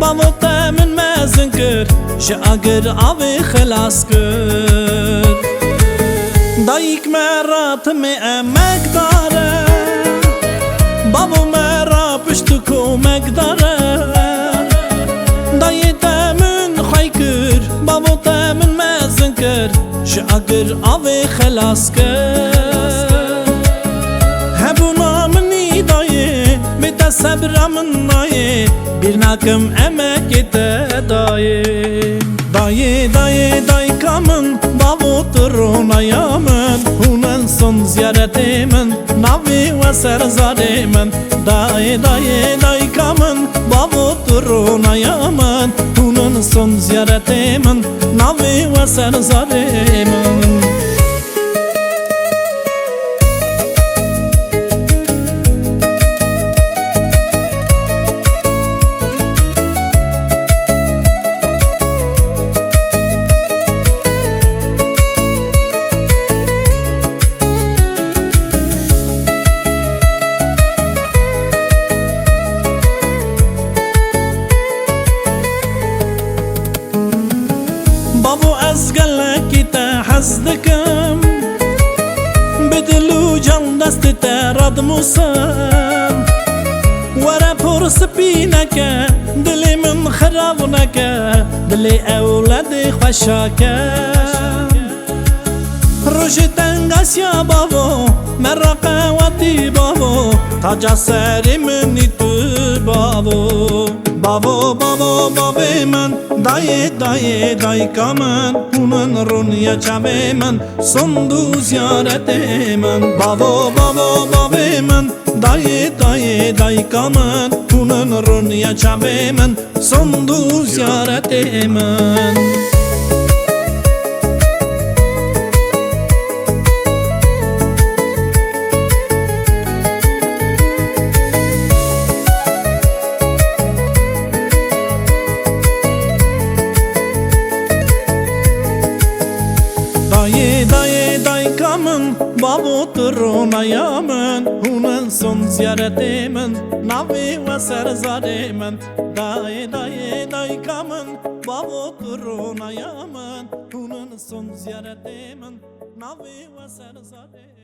باوته من مزن کر شاگر آوی خلاص کر دایک مرات می امک داره باو مرا پشت کمک داره دایته من خوی کر باوته من مزن کر شاگر آوی خلاص کر هبونا منی دایه بتا صبر من نایه bir nakım emek ete dayı Dayı dayı dayı kamın Bavuturun ayamın Hunen son ziyaretimin Navi ve serzarimin Dayı dayı dayı kamın Bavuturun ayamın Hunen son ziyaretimin Navi ve serzarimin بابو از گلکی تا حزدکم بدلو جان دست تا رد موسم ورا پرس پینکه دلی من خراب نکه دلی اولاد خوشاکه روش تنگاس یا بابو مرقواتی بابو تاج سری منی تو بابو بابو بابو بابی من دای دای دای کامن اونن رونیا چابی من سندو زیارت من بابو بابو بابی من دای دای دای کامن اونن رونیا چابی من سندو زیارت من Dayı dayı dayı kamın Bavuturun ayamın Hunen son ziyaretimin Navi ve serzarimin Dayı dayı dayı kamın Bavuturun ayamın Hunen son ziyaretimin Navi ve serzarimin